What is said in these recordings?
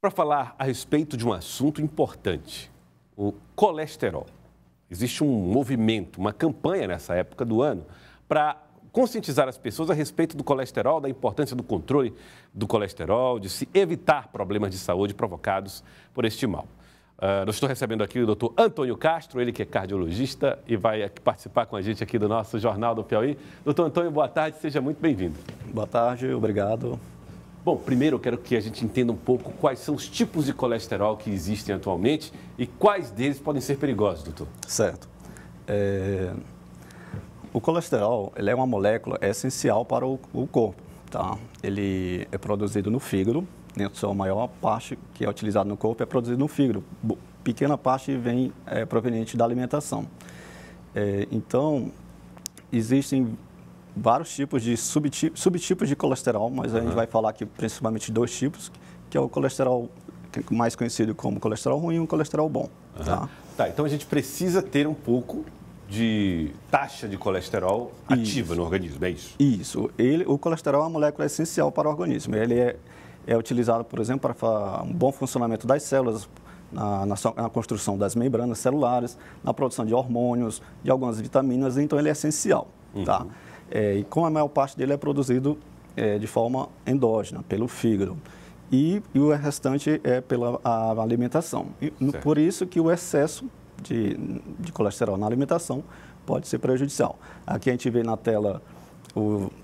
para falar a respeito de um assunto importante, o colesterol. Existe um movimento, uma campanha nessa época do ano para conscientizar as pessoas a respeito do colesterol, da importância do controle do colesterol, de se evitar problemas de saúde provocados por este mal. Eu estou recebendo aqui o doutor Antônio Castro, ele que é cardiologista e vai participar com a gente aqui do nosso Jornal do Piauí. Doutor Antônio, boa tarde, seja muito bem-vindo. Boa tarde, obrigado. Bom, primeiro eu quero que a gente entenda um pouco quais são os tipos de colesterol que existem atualmente e quais deles podem ser perigosos, doutor. Certo. O colesterol, ele é uma molécula essencial para o corpo, tá? Ele é produzido no fígado, né? A sua maior parte que é utilizada no corpo é produzido no fígado. Pequena parte vem proveniente da alimentação. Então, existem vários tipos de subtipos de colesterol, mas a gente vai falar aqui principalmente de dois tipos, que é o colesterol mais conhecido como colesterol ruim e o colesterol bom. Tá, então a gente precisa ter um pouco de taxa de colesterol ativa no organismo, é isso? Isso. O colesterol é uma molécula essencial para o organismo. Ele é utilizado, por exemplo, para um bom funcionamento das células, na construção das membranas celulares, na produção de hormônios, de algumas vitaminas, então ele é essencial. Tá? E como a maior parte dele é produzido de forma endógena, pelo fígado. E o restante é pela alimentação. Por isso que o excesso de colesterol na alimentação pode ser prejudicial. Aqui a gente vê na tela,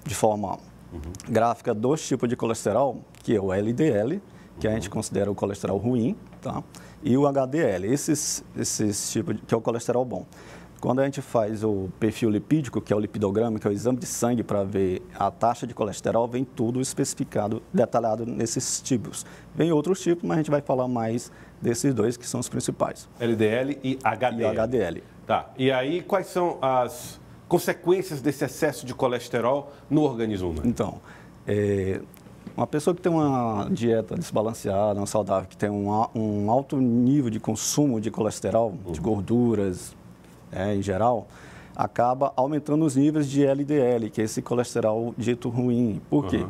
de forma gráfica, dois tipos de colesterol, que é o LDL, que a gente considera o colesterol ruim, tá? E o HDL, esses tipos, que é o colesterol bom. Quando a gente faz o perfil lipídico, que é o lipidograma, que é o exame de sangue para ver a taxa de colesterol, vem tudo especificado, detalhado nesses tipos. Vem outros tipos, mas a gente vai falar mais desses dois, que são os principais. LDL e HDL. E HDL. Tá. E aí, quais são as consequências desse excesso de colesterol no organismo humano? Então, uma pessoa que tem uma dieta desbalanceada, não saudável, que tem um alto nível de consumo de colesterol, de gorduras, em geral, acaba aumentando os níveis de LDL, que é esse colesterol dito ruim. Por quê?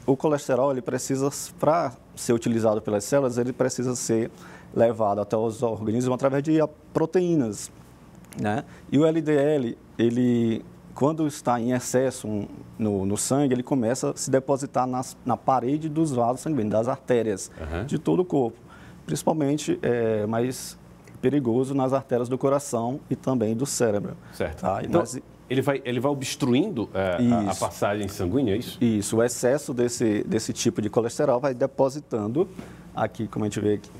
O colesterol, ele precisa, para ser utilizado pelas células, ele precisa ser levado até os organismos através de proteínas, né? E o LDL, ele, quando está em excesso no sangue, ele começa a se depositar na parede dos vasos sanguíneos, das artérias de todo o corpo. Principalmente, mais perigoso nas artérias do coração e também do cérebro. Certo. Tá? Então, ele vai obstruindo a passagem sanguínea, é isso? Isso. O excesso desse tipo de colesterol vai depositando aqui, como a gente vê aqui,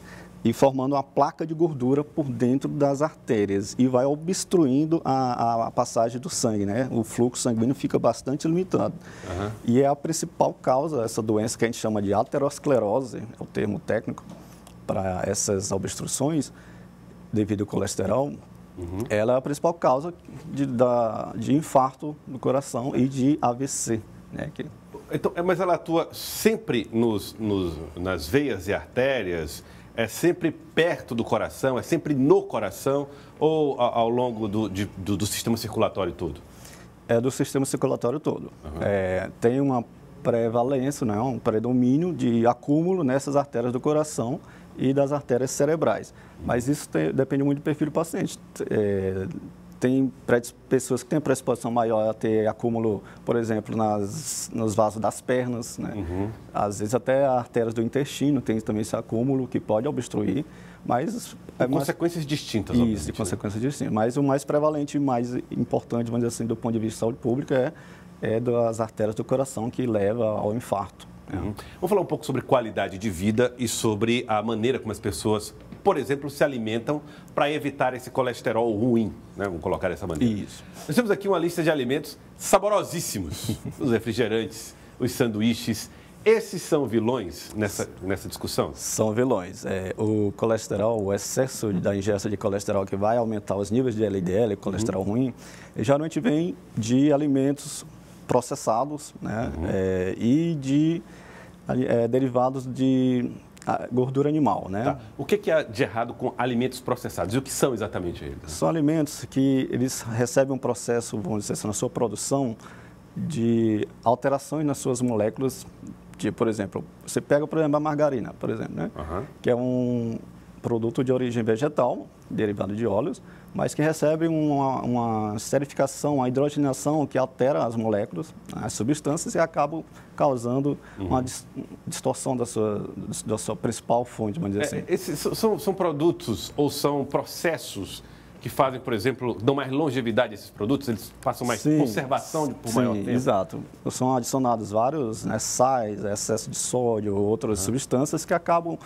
e formando uma placa de gordura por dentro das artérias e vai obstruindo a passagem do sangue, né? O fluxo sanguíneo fica bastante limitado. E é a principal causa dessa doença que a gente chama de aterosclerose, é o termo técnico para essas obstruções, devido ao colesterol. Ela é a principal causa de infarto do coração e de AVC. Né? Então, mas ela atua sempre nas veias e artérias? É sempre perto do coração? É sempre no coração? Ou ao longo do sistema circulatório todo? É do sistema circulatório todo. Tem uma prevalência, né? Um predomínio de acúmulo nessas artérias do coração e das artérias cerebrais. Mas isso depende muito do perfil do paciente. Tem pessoas que têm predisposição maior a ter acúmulo, por exemplo, nos vasos das pernas, né? Às vezes até as artérias do intestino tem também esse acúmulo que pode obstruir, mas... consequências distintas, obviamente. Isso, consequências distintas. Mas o mais prevalente e mais importante, vamos dizer assim, do ponto de vista de saúde pública é das artérias do coração que leva ao infarto. Vamos falar um pouco sobre qualidade de vida e sobre a maneira como as pessoas, por exemplo, se alimentam para evitar esse colesterol ruim, né? Vamos colocar dessa maneira. Isso. Nós temos aqui uma lista de alimentos saborosíssimos, os refrigerantes, os sanduíches. Esses são vilões nessa discussão? São vilões. O colesterol, o excesso da ingesta de colesterol que vai aumentar os níveis de LDL, colesterol ruim, geralmente vem de alimentos processados, né? E de derivados de gordura animal, né? Tá. O que há de errado com alimentos processados? E o que são exatamente eles? São alimentos que eles recebem um processo, vamos dizer assim, na sua produção, de alterações nas suas moléculas Tipo, por exemplo, você pega, por exemplo, a margarina, por exemplo, né? Que é um produto de origem vegetal, derivado de óleos, mas que recebe uma esterificação, uma hidrogenação que altera as moléculas, as substâncias e acabam causando uma distorção da sua principal fonte, vamos dizer assim. Esses são produtos ou são processos que fazem, por exemplo, dão mais longevidade a esses produtos? Eles passam mais conservação por maior tempo? Exato. São adicionados vários, né, sais, excesso de sódio, outras substâncias que acabam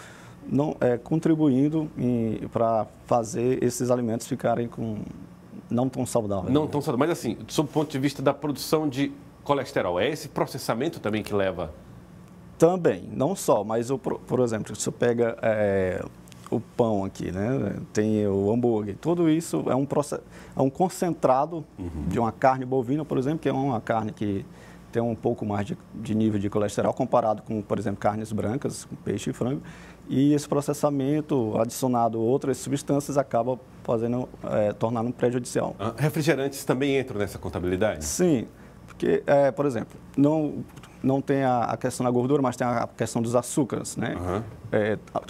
contribuindo para fazer esses alimentos ficarem não tão saudáveis. Não tão saudáveis. Mas assim, sob o ponto de vista da produção de colesterol, é esse processamento também que leva? Também, não só, mas, por exemplo, se você pega o pão aqui, né? Tem o hambúrguer, tudo isso é um concentrado de uma carne bovina, por exemplo, que é uma carne que tem um pouco mais de nível de colesterol comparado com, por exemplo, carnes brancas, peixe e frango. E esse processamento, adicionado a outras substâncias, acaba tornando prejudicial. Refrigerantes também entram nessa contabilidade? Sim, porque, por exemplo, não tem a questão da gordura, mas tem a questão dos açúcares, né?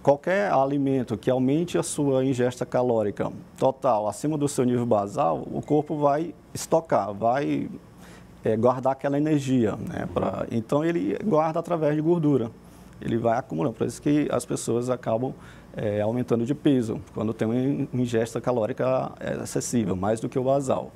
Qualquer alimento que aumente a sua ingesta calórica total acima do seu nível basal, o corpo vai estocar, vai guardar aquela energia, né? Então, ele guarda através de gordura. Ele vai acumulando. Por isso que as pessoas acabam aumentando de peso, quando tem uma ingesta calórica excessiva, mais do que o basal.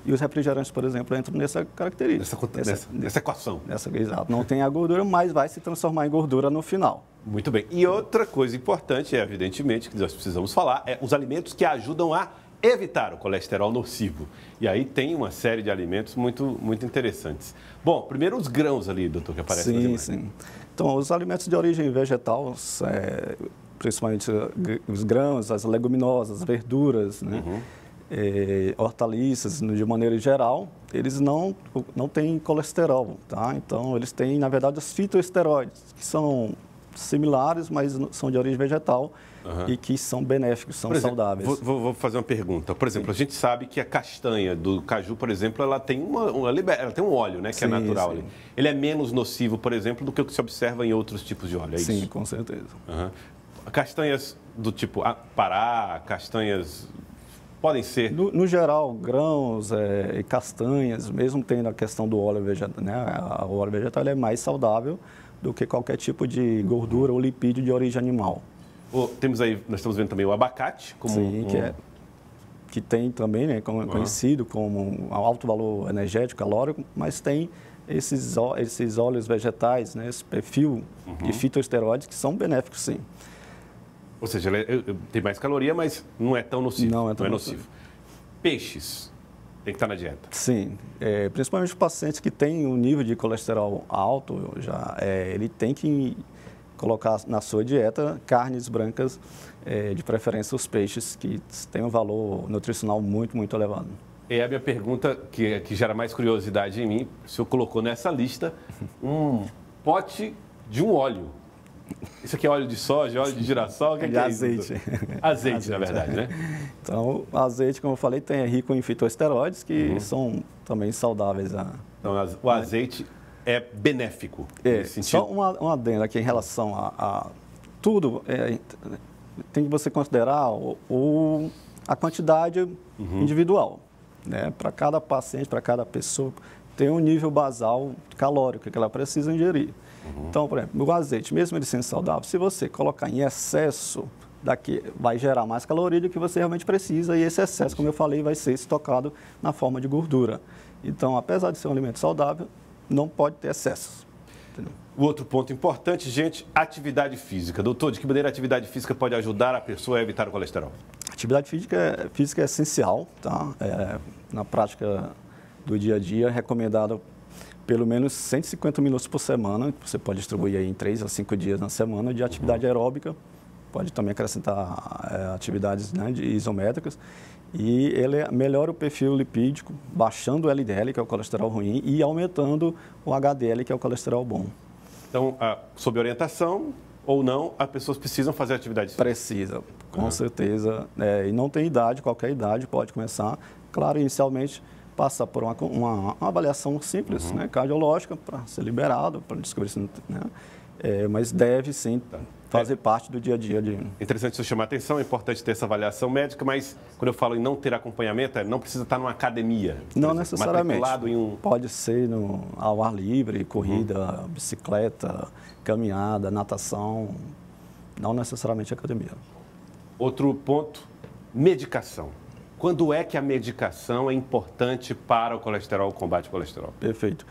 E os refrigerantes, por exemplo, entram nessa característica. Nessa equação. Exato. Não tem a gordura, mas vai se transformar em gordura no final. Muito bem. E outra coisa importante, evidentemente, que nós precisamos falar, é os alimentos que ajudam a evitar o colesterol nocivo. E aí tem uma série de alimentos muito, muito interessantes. Bom, primeiro os grãos ali, doutor, que aparecem nas imagens. Sim. Então, os alimentos de origem vegetal, principalmente os grãos, as leguminosas, as verduras, né? Hortaliças, de maneira geral, eles não têm colesterol, tá? Então, eles têm, na verdade, os fitoesteroides, que são similares, mas são de origem vegetal e que são benéficos, são saudáveis. Vou fazer uma pergunta. Por exemplo, a gente sabe que a castanha do caju, por exemplo, ela tem ela tem um óleo, né, que é natural ali. Ele é menos nocivo, por exemplo, do que o que se observa em outros tipos de óleo, é isso? Sim, com certeza. Castanhas do tipo Pará, castanhas podem ser? No geral, grãos e castanhas, mesmo tendo a questão do óleo vegetal, né, o óleo vegetal é mais saudável do que qualquer tipo de gordura ou lipídio de origem animal. Nós estamos vendo também o abacate como que tem também, né, conhecido como um alto valor energético, calórico, mas tem esses óleos vegetais, né, esse perfil de fitoesteroides que são benéficos, sim. Ou seja, ele tem mais caloria, mas não é tão nocivo. Não é tão nocivo. Peixes tem que estar na dieta. Sim, principalmente os pacientes que têm um nível de colesterol alto, ele tem que colocar na sua dieta carnes brancas, de preferência os peixes, que têm um valor nutricional muito, muito elevado. E a minha pergunta, que gera mais curiosidade em mim, o senhor colocou nessa lista um pote de um óleo. Isso aqui é óleo de soja, óleo de girassol? O que é azeite. Isso? Azeite, na verdade, né? Então, o azeite, como eu falei, é rico em fitoesteroides, que são também saudáveis. Então, o azeite é benéfico nesse sentido? Só uma adenda aqui em relação a tudo, tem que você considerar a quantidade individual, né? Para cada paciente, para cada pessoa, tem um nível basal calórico que ela precisa ingerir. Então, por exemplo, o azeite, mesmo ele sendo saudável, se você colocar em excesso, vai gerar mais caloria do que você realmente precisa, e esse excesso, como eu falei, vai ser estocado na forma de gordura. Então, apesar de ser um alimento saudável, não pode ter excessos. Entendeu? O outro ponto importante, gente, atividade física. Doutor, de que maneira a atividade física pode ajudar a pessoa a evitar o colesterol? Atividade física é essencial, tá? Na prática do dia a dia, é recomendado pelo menos 150 minutos por semana, que você pode distribuir aí em 3 a 5 dias na semana, de atividade aeróbica. Pode também acrescentar atividades, né, isométricas. E ele melhora o perfil lipídico, baixando o LDL, que é o colesterol ruim, e aumentando o HDL, que é o colesterol bom. Então, sob orientação ou não, as pessoas precisam fazer atividade física? Precisa, com certeza. E não tem idade, qualquer idade pode começar. Claro, inicialmente, passa por uma avaliação simples, né, cardiológica, para ser liberado, para descobrir se não tem, né? Mas deve sim fazer parte do dia a dia. Interessante você chamar a atenção, é importante ter essa avaliação médica, mas quando eu falo em não ter acompanhamento, não precisa estar numa academia. Não necessariamente. Em Pode ser ao ar livre, corrida, bicicleta, caminhada, natação, não necessariamente academia. Outro ponto, medicação. Quando é que a medicação é importante para o colesterol, o combate ao colesterol? Perfeito.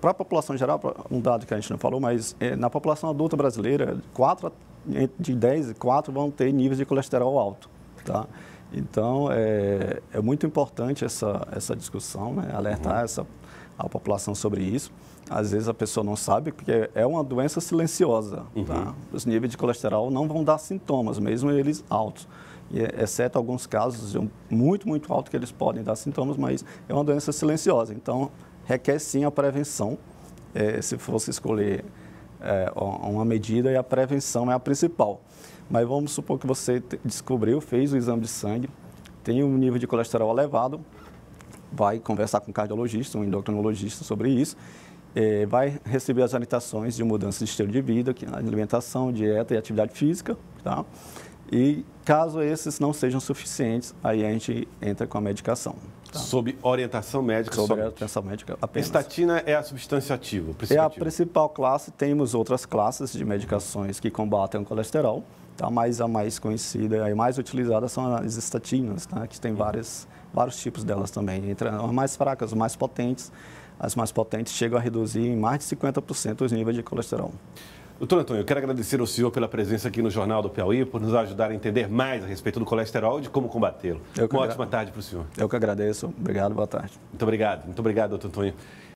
Para a população geral, um dado que a gente não falou, mas na população adulta brasileira, de 10 e 4 vão ter níveis de colesterol alto. Tá? Então, é muito importante essa discussão, né? Alertar a população sobre isso. Às vezes a pessoa não sabe, porque é uma doença silenciosa. Tá? Os níveis de colesterol não vão dar sintomas, mesmo eles altos. Exceto alguns casos muito, muito altos que eles podem dar sintomas, mas é uma doença silenciosa. Então, requer sim a prevenção. Se fosse escolher uma medida, a prevenção é a principal. Mas vamos supor que você descobriu, fez o exame de sangue, tem um nível de colesterol elevado, vai conversar com um cardiologista, um endocrinologista sobre isso, vai receber as orientações de mudança de estilo de vida, que é alimentação, dieta e atividade física, tá? E caso esses não sejam suficientes, aí a gente entra com a medicação. Tá? Sob orientação médica somente. Sob orientação médica apenas. Estatina é a substância ativa, É a principal classe. Temos outras classes de medicações que combatem o colesterol, tá? Mas a mais conhecida e mais utilizada são as estatinas, tá? Que tem vários tipos delas também. Entre as mais fracas, as mais potentes. As mais potentes chegam a reduzir em mais de 50% os níveis de colesterol. Doutor Antônio, eu quero agradecer ao senhor pela presença aqui no Jornal do Piauí, por nos ajudar a entender mais a respeito do colesterol e de como combatê-lo. Uma ótima tarde para o senhor. Eu que agradeço. Obrigado, boa tarde. Muito obrigado, doutor Antônio.